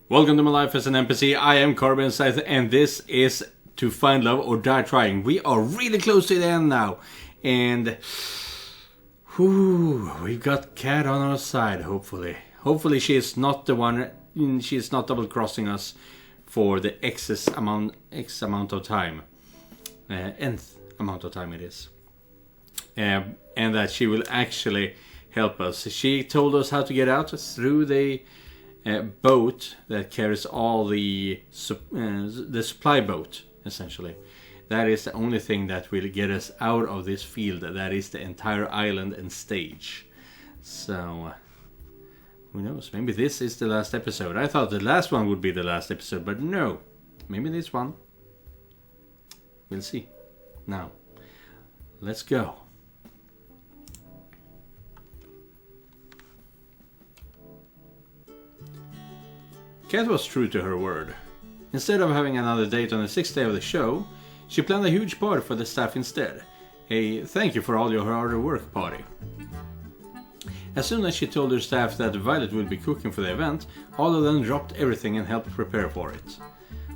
Welcome to my life as an NPC. I am Corbin Scythe, and this is To Find Love or Die Trying. We are really close to the end now, and we've got Cat on our side. Hopefully she is not the one. She is not double crossing us for the X amount of time, nth amount of time it is, and that she will actually help us. She told us how to get out through the boat that carries all the supply boat, essentially. That is the only thing that will get us out of this field. That is the entire island and stage. So, who knows? Maybe this is the last episode. I thought the last one would be the last episode, but no. Maybe this one. We'll see. Now, let's go. Cat was true to her word. Instead of having another date on the 6th day of the show, she planned a huge party for the staff instead. A thank you for all your hard work party. As soon as she told her staff that Violet would be cooking for the event, all of them dropped everything and helped prepare for it.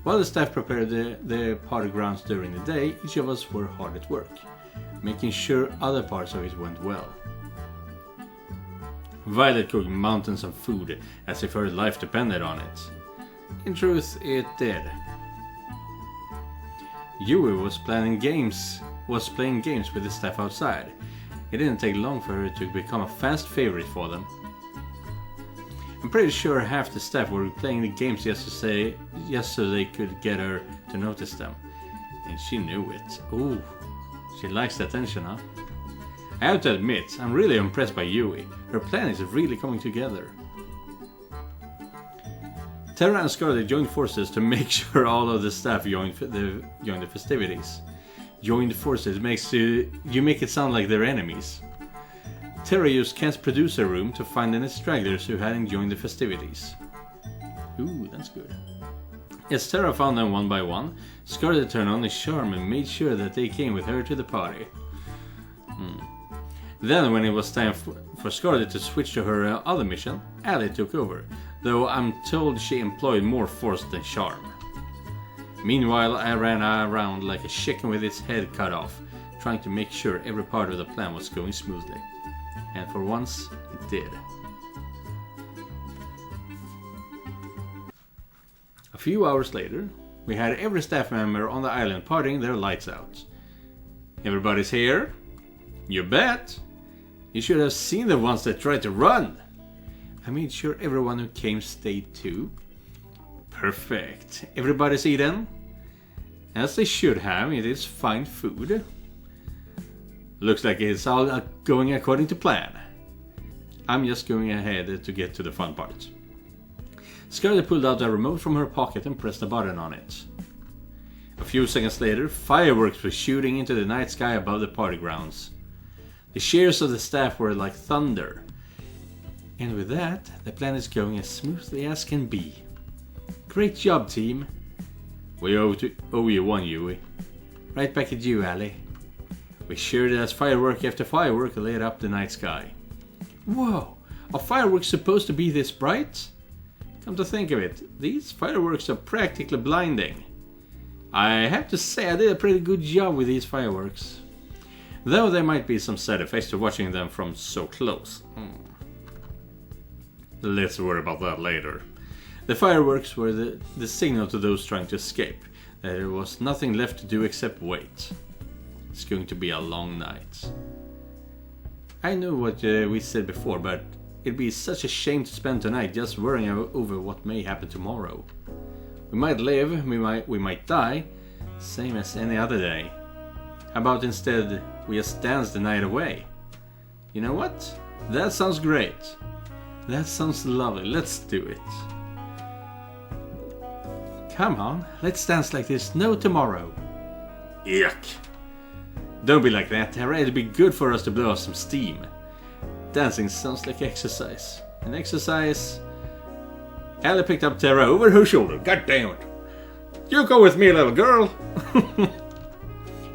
While the staff prepared the party grounds during the day, each of us were hard at work, making sure other parts of it went well. Violet cooked mountains of food as if her life depended on it. In truth, it did. Yui was playing games with the staff outside. It didn't take long for her to become a fast favorite for them. I'm pretty sure half the staff were playing the games just so they could get her to notice them. And she knew it. Ooh, she likes the attention, huh? I have to admit, I'm really impressed by Yui. Her plan is really coming together. Terra and Scarlet joined forces to make sure all of the staff joined the festivities. Joined forces makes you make it sound like they're enemies. Terra used Cat's producer room to find any stragglers who hadn't joined the festivities. Ooh, that's good. As Terra found them one by one, Scarlet turned on his charm and made sure that they came with her to the party. Then, when it was time for Scarlet to switch to her other mission, Allie took over, though I'm told she employed more force than charm. Meanwhile, I ran around like a chicken with its head cut off, trying to make sure every part of the plan was going smoothly. And for once, it did. A few hours later, we had every staff member on the island partying their lights out. Everybody's here? You bet! You should have seen the ones that tried to run! I made sure everyone who came stayed too. Perfect. Everybody's eaten? As they should have, it is fine food. Looks like it's all going according to plan. I'm just going ahead to get to the fun part. Scarlet pulled out a remote from her pocket and pressed a button on it. A few seconds later, fireworks were shooting into the night sky above the party grounds. The cheers of the staff were like thunder. And with that, the plan is going as smoothly as can be. Great job, team. We owe you one, Yui. Right back at you, Allie. We shared it as firework after firework lit up the night sky. Whoa, are fireworks supposed to be this bright? Come to think of it, these fireworks are practically blinding. I have to say I did a pretty good job with these fireworks. Though there might be some side effects to watching them from so close. Let's worry about that later. The fireworks were the signal to those trying to escape, that there was nothing left to do except wait. It's going to be a long night. I know what we said before, but it'd be such a shame to spend tonight just worrying over what may happen tomorrow. We might live, we might die, same as any other day. How about instead we just dance the night away? You know what? That sounds great. That sounds lovely. Let's do it. Come on, let's dance like there's no tomorrow. Yuck. Don't be like that, Terra. It'd be good for us to blow off some steam. Dancing sounds like exercise. And exercise... Allie picked up Terra over her shoulder. God damn it. You go with me, little girl.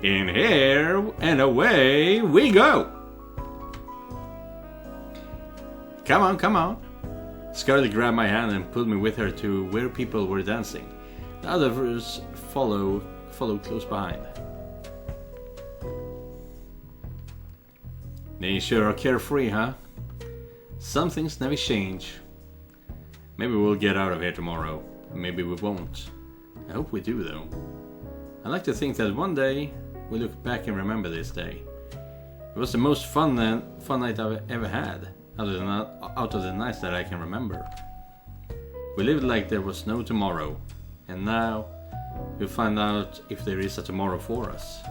In here and away we go. Come on, come on. Scarlet grabbed my hand and pulled me with her to where people were dancing. The others followed close behind. They sure are carefree, huh? Some things never change. Maybe we'll get out of here tomorrow. Maybe we won't. I hope we do, though. I like to think that one day we look back and remember this day. It was the most fun night I've ever had, out of the nights that I can remember. We lived like there was no tomorrow, and now we'll find out if there is a tomorrow for us.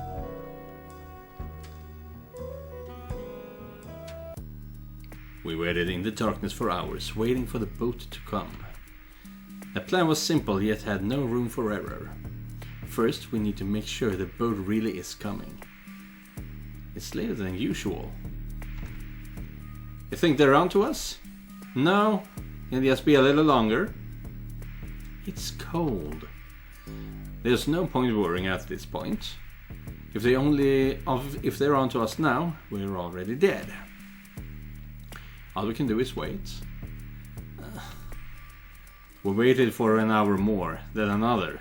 We waited in the darkness for hours, waiting for the boat to come. The plan was simple, yet had no room for error. First, we need to make sure the boat really is coming. It's later than usual. You think they're onto us? No, it'll just be a little longer. It's cold. There's no point worrying at this point. If they're onto us now, we're already dead. All we can do is wait. We waited for an hour more, then another.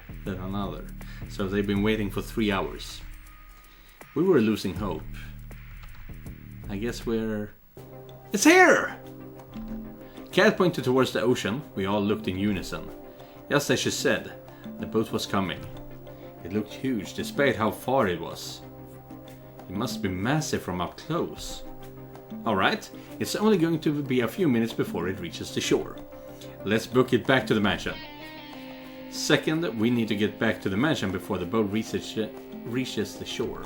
So they've been waiting for 3 hours. We were losing hope. I guess It's here! Cat pointed towards the ocean. We all looked in unison. Just as she said, the boat was coming. It looked huge, despite how far it was. It must be massive from up close. Alright, it's only going to be a few minutes before it reaches the shore. Let's book it back to the mansion. Second, we need to get back to the mansion before the boat reaches the shore.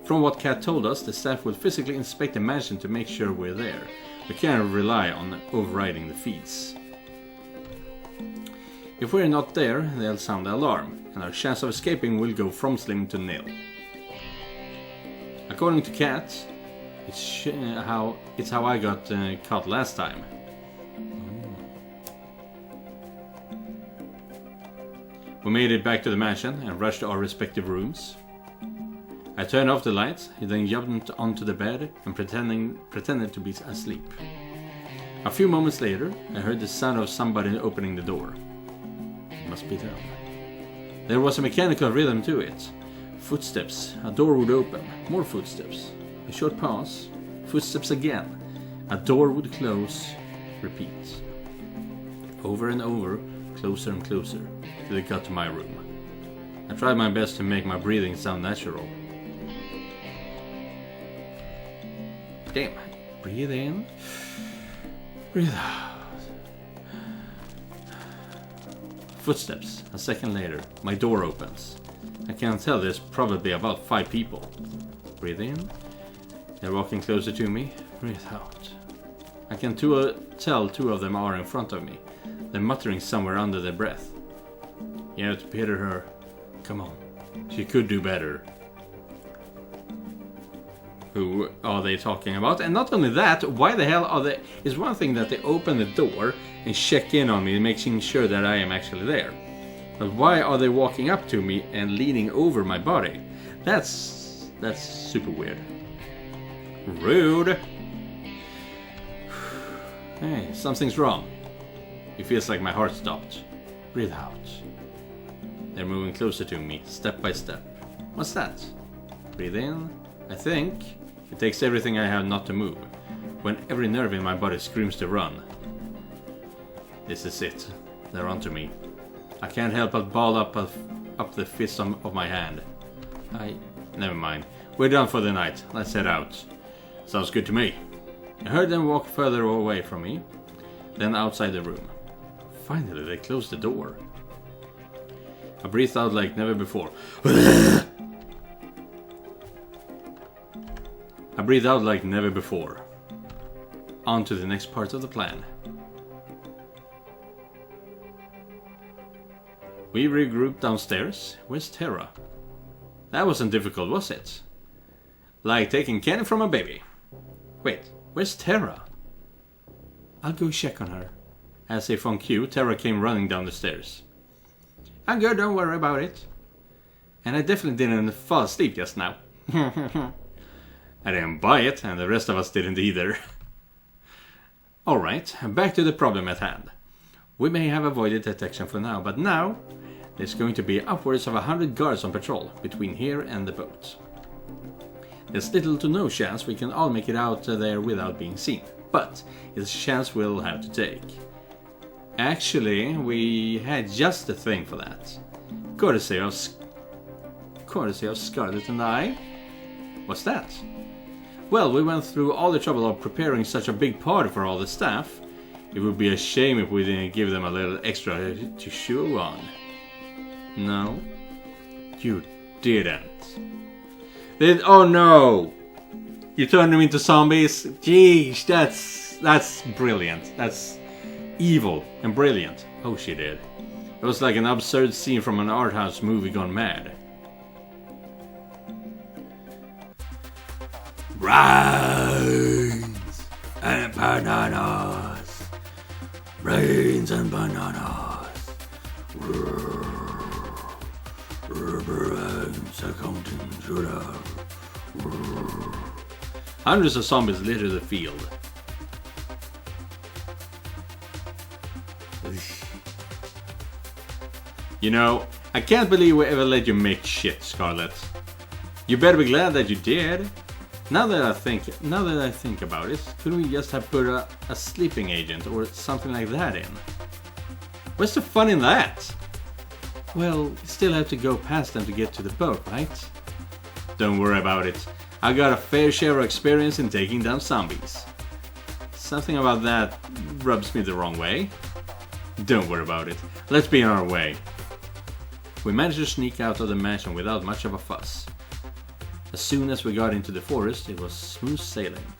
From what Kat told us, the staff will physically inspect the mansion to make sure we're there. We can't rely on overriding the feeds. If we're not there, they'll sound the alarm, and our chance of escaping will go from slim to nil. According to Kat, it's how I got caught last time. We made it back to the mansion and rushed to our respective rooms. I turned off the lights, then jumped onto the bed and pretended to be asleep. A few moments later, I heard the sound of somebody opening the door. It must be them. There was a mechanical rhythm to it. Footsteps, a door would open, more footsteps. A short pause, footsteps again. A door would close, repeat. Over and over, closer and closer, till it got to my room. I tried my best to make my breathing sound natural. Damn. Breathe in, breathe out. Footsteps. A second later, my door opens. I can tell there's probably about 5 people. Breathe in. They're walking closer to me. Breathe out. I can tell 2 of them are in front of me. They're muttering somewhere under their breath. You have to pity her. Come on. She could do better. Who are they talking about? And not only that, why the hell are they... It's one thing that they open the door and check in on me, making sure that I am actually there. But why are they walking up to me and leaning over my body? That's super weird. Rude. Hey, something's wrong. It feels like my heart stopped. Breathe out. They're moving closer to me, step by step. What's that? Breathe in. I think it takes everything I have not to move. When every nerve in my body screams to run. This is it. They're onto me. I can't help but ball up the fist of my hand. Never mind. We're done for the night. Let's head out. Sounds good to me. I heard them walk further away from me, then outside the room. Finally, they closed the door. I breathed out like never before. I breathed out like never before. On to the next part of the plan. We regrouped downstairs. Where's Terra? That wasn't difficult, was it? Like taking candy from a baby. Wait, where's Terra? I'll go check on her. As if on cue, Terra came running down the stairs. I'm good, don't worry about it. And I definitely didn't fall asleep just now. I didn't buy it, and the rest of us didn't either. Alright, back to the problem at hand. We may have avoided detection for now, but now there's going to be upwards of 100 guards on patrol between here and the boat. There's little to no chance we can all make it out there without being seen, but it's a chance we'll have to take. Actually, we had just the thing for that. Courtesy of Scarlet and I. What's that? Well, we went through all the trouble of preparing such a big party for all the staff. It would be a shame if we didn't give them a little extra to chew on. No, you didn't. Oh no! You turned them into zombies? Jeez, that's brilliant. That's evil and brilliant. Oh, she did. It was like an absurd scene from an art house movie gone mad. Brains and bananas. Brains and bananas. Brains accounting sugar. Hundreds of zombies litter the field. You know, I can't believe we ever let you make shit, Scarlet. You better be glad that you did. Now that I think about it, couldn't we just have put a sleeping agent or something like that in? What's the fun in that? Well, you still have to go past them to get to the boat, right? Don't worry about it. I got a fair share of experience in taking down zombies. Something about that rubs me the wrong way. Don't worry about it. Let's be on our way. We managed to sneak out of the mansion without much of a fuss. As soon as we got into the forest, it was smooth sailing.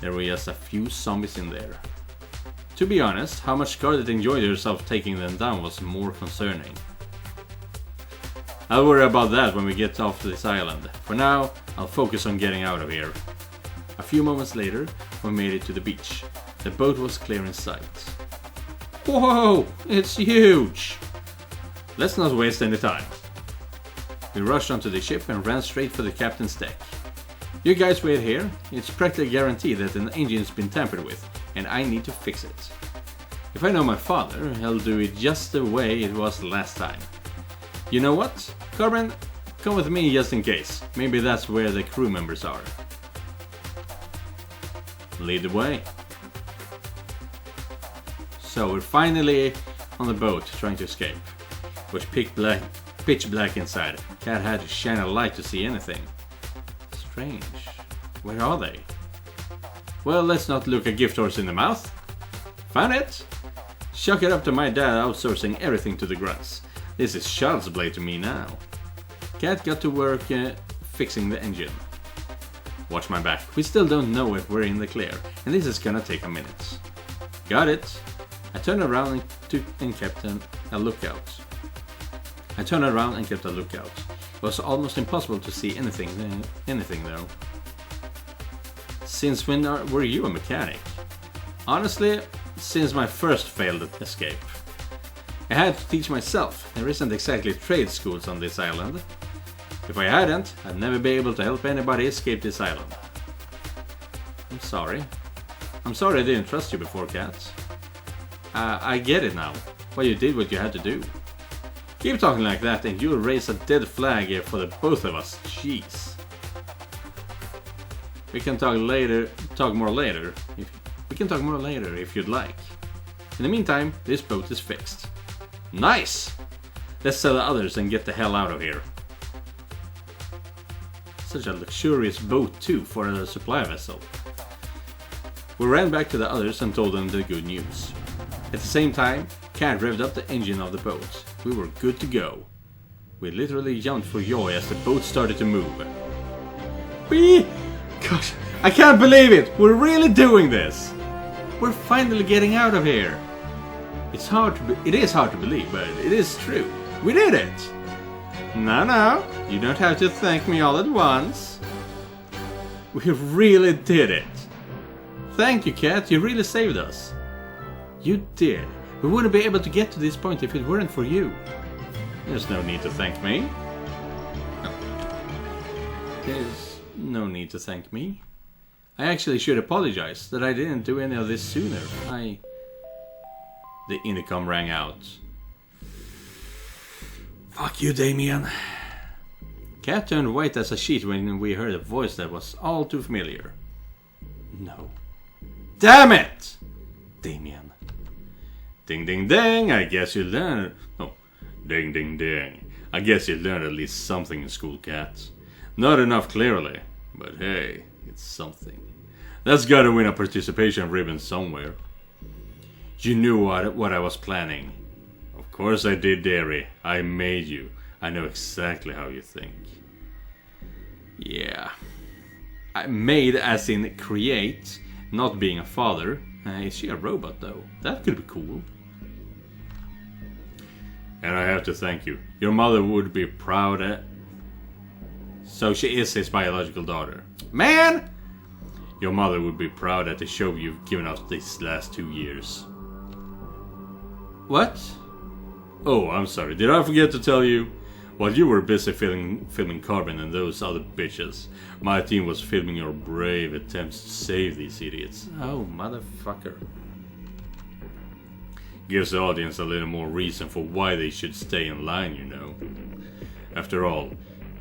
There were just a few zombies in there. To be honest, how much Scarlet enjoyed herself taking them down was more concerning. I'll worry about that when we get off this island. For now, I'll focus on getting out of here. A few moments later, we made it to the beach. The boat was clear in sight. Whoa! It's huge! Let's not waste any time. We rushed onto the ship and ran straight for the captain's deck. You guys wait here. It's practically guaranteed that an engine's been tampered with, and I need to fix it. If I know my father, he'll do it just the way it was last time. You know what? Carbon, come with me just in case. Maybe that's where the crew members are. Lead the way. So we're finally on the boat trying to escape. It was pitch black inside. Cat had to shine a light to see anything. Strange. Where are they? Well, let's not look a gift horse in the mouth. Found it! Chuck it up to my dad outsourcing everything to the grunts. This is child's play to me now. Cat got to work fixing the engine. Watch my back. We still don't know if we're in the clear, and this is gonna take a minute. Got it! I turned around and kept a lookout. It was almost impossible to see anything though. Since when were you a mechanic? Honestly, since my first failed escape. I had to teach myself. There isn't exactly trade schools on this island. If I hadn't, I'd never be able to help anybody escape this island. I'm sorry. I'm sorry I didn't trust you before, Cat. I get it now. Well, you did what you had to do. Keep talking like that and you'll raise a dead flag here for the both of us. Jeez. We can talk more later if you'd like. In the meantime, this boat is fixed. Nice! Let's sell the others and get the hell out of here. Such a luxurious boat too for a supply vessel. We ran back to the others and told them the good news. At the same time, Cat revved up the engine of the boat. We were good to go. We literally jumped for joy as the boat started to move. Gosh, I can't believe it! We're really doing this! We're finally getting out of here! It is hard to believe, but it is true. We did it! No, you don't have to thank me all at once. We really did it! Thank you, Cat, you really saved us. You did. We wouldn't be able to get to this point if it weren't for you. There's no need to thank me. No. There's no need to thank me. I actually should apologize that I didn't do any of this sooner. The intercom rang out. Fuck you, Damien. Cat turned white as a sheet when we heard a voice that was all too familiar. No. Damn it! Damien. Ding ding ding, I guess you learned... Oh, ding ding ding. I guess you learned at least something in school, Cat. Not enough, clearly. But hey, it's something. That's gotta win a participation ribbon somewhere. You knew what I was planning. Of course I did, dearie. I made you. I know exactly how you think. Yeah. I made as in create, not being a father. Is she a robot though? That could be cool. And I have to thank you. Your mother would be proud. So she is his biological daughter. Man! Your mother would be proud at the show you've given us these last 2 years. What? Oh, I'm sorry. Did I forget to tell you? While you were busy filming Carbon and those other bitches, my team was filming your brave attempts to save these idiots. Oh, motherfucker. Gives the audience a little more reason for why they should stay in line, you know. After all,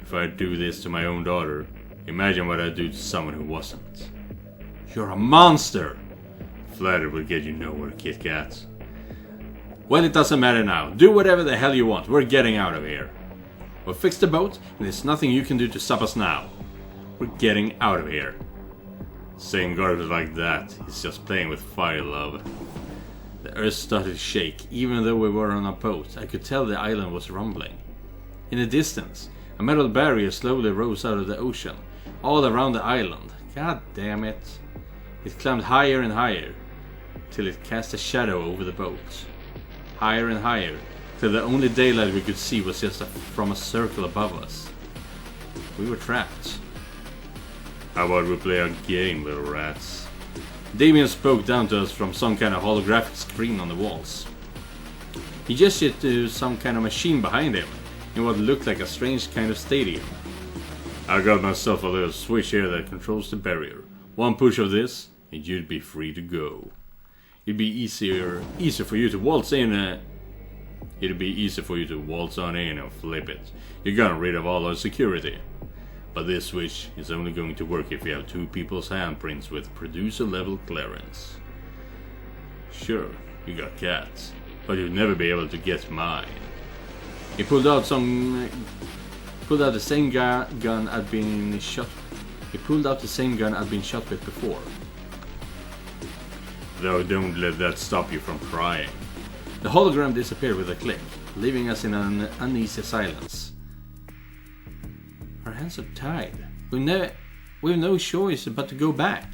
if I do this to my own daughter, imagine what I'd do to someone who wasn't. You're a monster! Flattery will get you nowhere, Kit Kat. Well, it doesn't matter now. Do whatever the hell you want. We're getting out of here. We'll fix the boat, and there's nothing you can do to stop us now. We're getting out of here. Saying garbage like that is just playing with fire, love. The earth started to shake. Even though we were on a boat, I could tell the island was rumbling. In the distance, a metal barrier slowly rose out of the ocean, all around the island. God damn it. It climbed higher and higher, till it cast a shadow over the boat. Higher and higher, till the only daylight we could see was just from a circle above us. We were trapped. How about we play a game, little rats? Damien spoke down to us from some kind of holographic screen on the walls. He gestured to some kind of machine behind him, in what looked like a strange kind of stadium. I got myself a little switch here that controls the barrier. One push of this, and you'd be free to go. It'd be easier for you to waltz in. It'd be easy for you to waltz on in and flip it. You're gotten rid of all our security. But this switch is only going to work if you have 2 people's handprints with producer level clearance. Sure, you got Cats, but you'll never be able to get mine. He pulled out the same gun I'd been shot. He pulled out the same gun I'd been shot with before. Though don't let that stop you from crying. The hologram disappeared with a click, leaving us in an uneasy silence. Our hands are tied. We've no choice but to go back.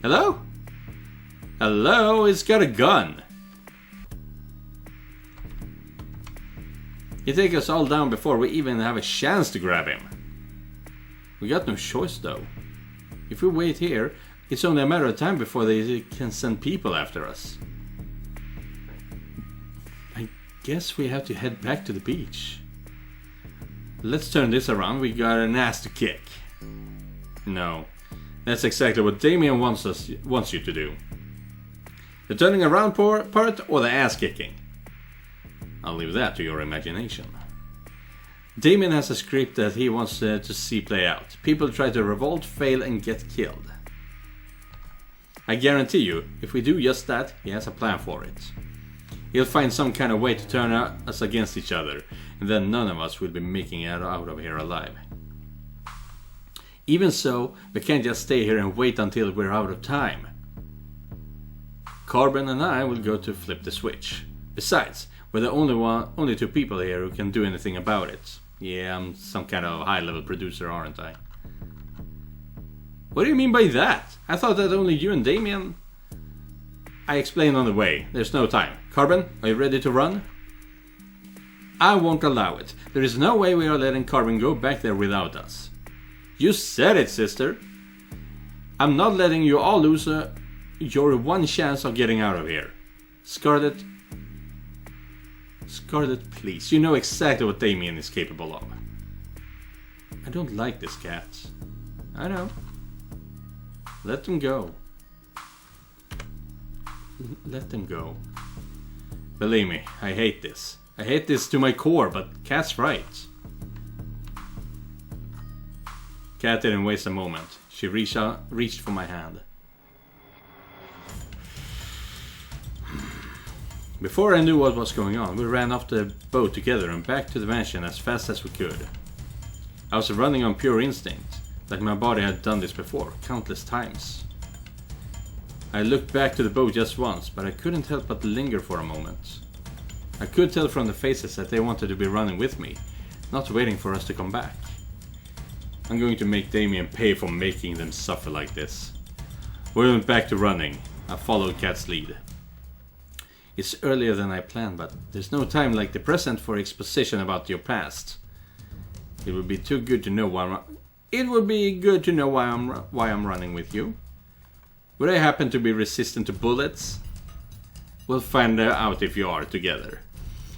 Hello? Hello? It's got a gun. He take us all down before we even have a chance to grab him. We got no choice though. If we wait here, it's only a matter of time before they can send people after us. I guess we have to head back to the beach. Let's turn this around, we got an ass to kick. No, that's exactly what Damien wants you to do. The turning around part or the ass kicking? I'll leave that to your imagination. Damien has a script that he wants to see play out. People try to revolt, fail and get killed. I guarantee you, if we do just that, he has a plan for it. He'll find some kind of way to turn us against each other, and then none of us will be making it out of here alive. Even so, we can't just stay here and wait until we're out of time. Carbon and I will go to flip the switch. Besides, we're the only 2 people here who can do anything about it. Yeah, I'm some kind of high-level producer, aren't I? What do you mean by that? I thought that only you and Damien... I explained on the way. There's no time. Carbon, are you ready to run? I won't allow it. There is no way we are letting Carbon go back there without us. You said it, sister. I'm not letting you all lose your one chance of getting out of here. Scarlet, please. You know exactly what Damien is capable of. I don't like this cat. I know. Let them go. Let them go. Believe me, I hate this. I hate this to my core, but Kat's right. Kat didn't waste a moment. She reached for my hand. Before I knew what was going on, we ran off the boat together and back to the mansion as fast as we could. I was running on pure instinct, like my body had done this before, countless times. I looked back to the boat just once, but I couldn't help but linger for a moment. I could tell from the faces that they wanted to be running with me, not waiting for us to come back. I'm going to make Damien pay for making them suffer like this. We went back to running. I followed Kat's lead. It's earlier than I planned, but there's no time like the present for exposition about your past. It would be too good to know why I'm running with you. Would I happen to be resistant to bullets? We'll find out if you are together.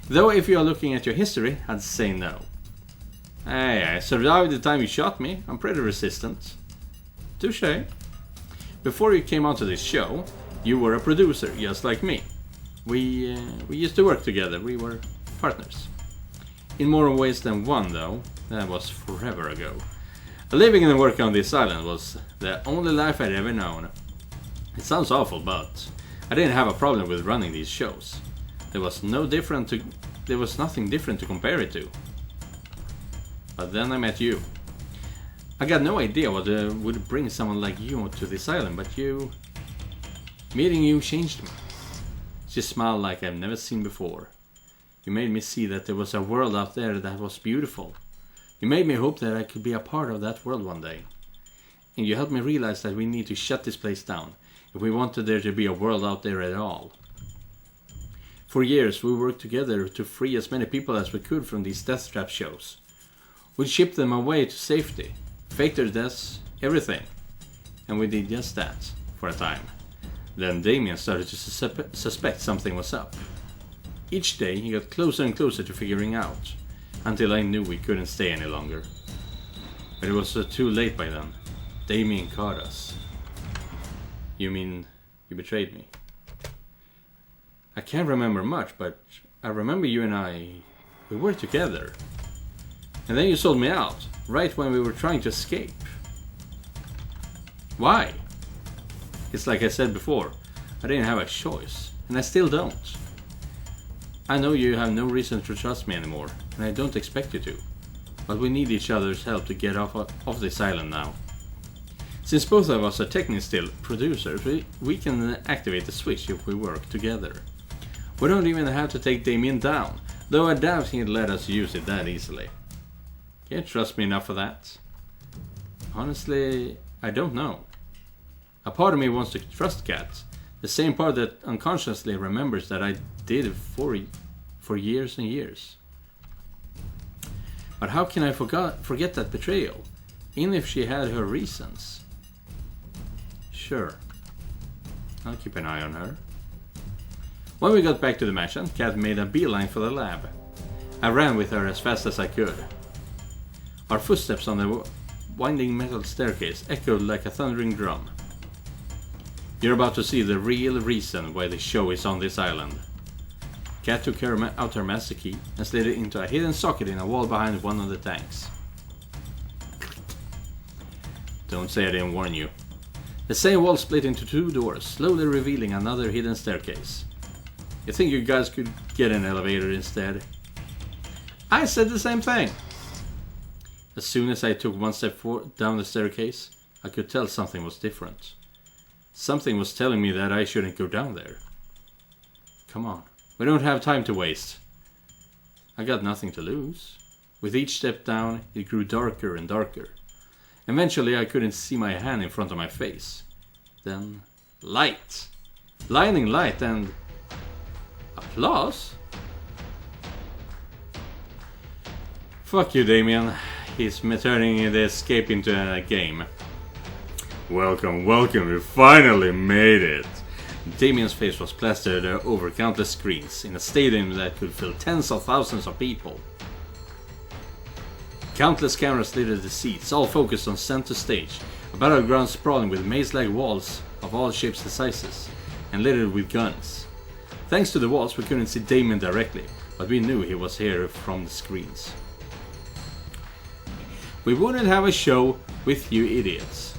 Though if you are looking at your history, I'd say no. Hey, I survived the time you shot me. I'm pretty resistant. Touché. Before you came onto this show, you were a producer, just like me. We used to work together. We were partners. In more ways than one, though. That was forever ago. Living and working on this island was the only life I'd ever known. It sounds awful, but I didn't have a problem with running these shows. There was nothing different to compare it to. But then I met you. I got no idea what would bring someone like you to this island, but meeting you changed me. She smiled like I've never seen before. You made me see that there was a world out there that was beautiful. You made me hope that I could be a part of that world one day. And you helped me realize that we need to shut this place down if we wanted there to be a world out there at all. For years we worked together to free as many people as we could from these death trap shows. We'd ship them away to safety, fake their deaths, everything. And we did just that, for a time. Then Damien started to suspect something was up. Each day he got closer and closer to figuring out, until I knew we couldn't stay any longer. But it was too late by then. Damien caught us. You mean you betrayed me? I can't remember much, but I remember you and we were together. And then you sold me out, right when we were trying to escape. Why? It's like I said before, I didn't have a choice, and I still don't. I know you have no reason to trust me anymore, and I don't expect you to. But we need each other's help to get off this island now. Since both of us are technically still producers, we can activate the switch if we work together. We don't even have to take Damien down, though I doubt he'd let us use it that easily. Can you trust me enough for that? Honestly, I don't know. A part of me wants to trust Kat, the same part that unconsciously remembers that I did for years and years. But how can I forget that betrayal, even if she had her reasons? Sure, I'll keep an eye on her. When we got back to the mansion, Kat made a beeline for the lab. I ran with her as fast as I could. Our footsteps on the winding metal staircase echoed like a thundering drum. You're about to see the real reason why the show is on this island. Kat took out her master key and slid it into a hidden socket in a wall behind one of the tanks. Don't say I didn't warn you. The same wall split into two doors, slowly revealing another hidden staircase. You think you guys could get an elevator instead? I said the same thing! As soon as I took one step down the staircase, I could tell something was different. Something was telling me that I shouldn't go down there. Come on, we don't have time to waste. I got nothing to lose. With each step down, it grew darker and darker. Eventually, I couldn't see my hand in front of my face. Then, light. Blinding light and... applause? Fuck you, Damien. He's turning the escape into a game. Welcome, welcome, we finally made it! Damien's face was plastered over countless screens in a stadium that could fill tens of thousands of people. Countless cameras littered the seats, all focused on center stage, A battleground sprawling with maze-like walls of all shapes and sizes, and littered with guns. Thanks to the walls we couldn't see Damien directly, but we knew he was here from the screens. We wouldn't have a show with you idiots.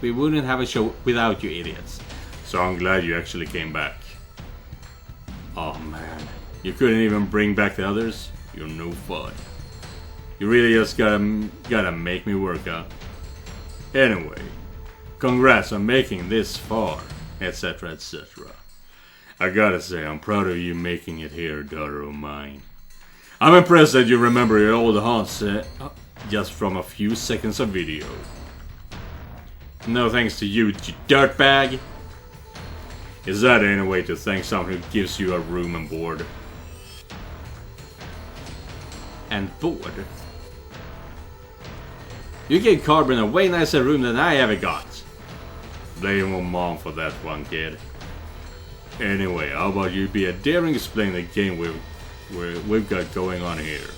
We wouldn't have a show without you idiots. So I'm glad you actually came back. Oh man, you couldn't even bring back the others? You're no fun. You really just gotta make me work, huh? Anyway, congrats on making this far, etc, etc. I gotta say, I'm proud of you making it here, daughter of mine. I'm impressed that you remember your old haunts just from a few seconds of video. No thanks to you, you dirtbag. Is that any way to thank someone who gives you a room and board? And board? You gave Carbon a way nicer room than I ever got. Blame your mom for that one, kid. Anyway, how about you be a daring explain the game we've got going on here?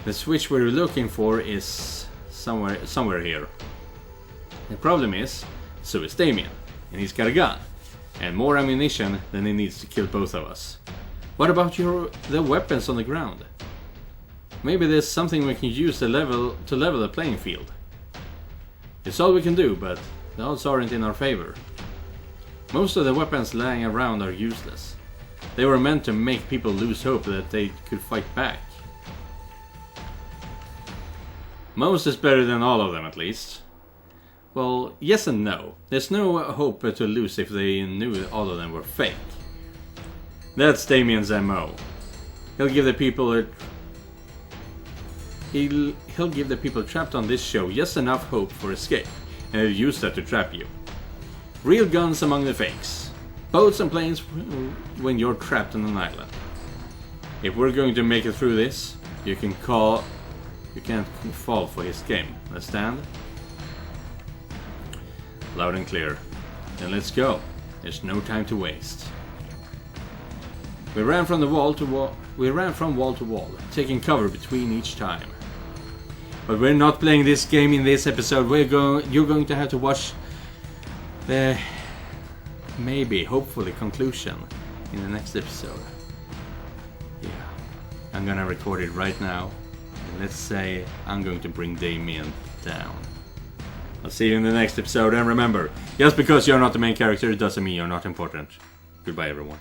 The switch we're looking for is somewhere here. The problem is, so is Damien, and he's got a gun, and more ammunition than he needs to kill both of us. What about the weapons on the ground? Maybe there's something we can use to level the playing field. It's all we can do, but the odds aren't in our favor. Most of the weapons lying around are useless. They were meant to make people lose hope that they could fight back. Most is better than all of them, at least. Well, yes and no. There's no hope to lose if they knew all of them were fake. That's Damien's MO. He'll give the people trapped on this show just enough hope for escape, and he'll use that to trap you. Real guns among the fakes. Boats and planes when you're trapped on an island. If we're going to make it through this, you can't fall for his game. Understand? Loud and clear. Then let's go. There's no time to waste. We ran from wall to wall, taking cover between each time. But we're not playing this game in this episode. You're going to have to watch the hopefully conclusion in the next episode. Yeah, I'm gonna record it right now. And let's say I'm going to bring Damien down. I'll see you in the next episode, and remember, just because you're not the main character doesn't mean you're not important. Goodbye, everyone.